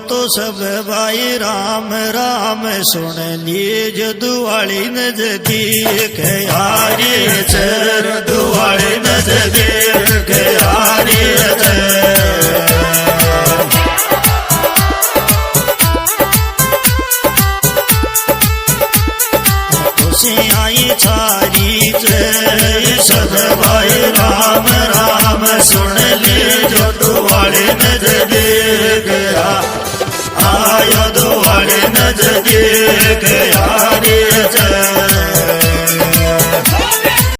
तो सब भाई राम राम सुन लीज दुआली नजदीक यारी चर दुआली नजदीक यारी आई छारी सब भाई राम राम सुन ले जो दुआले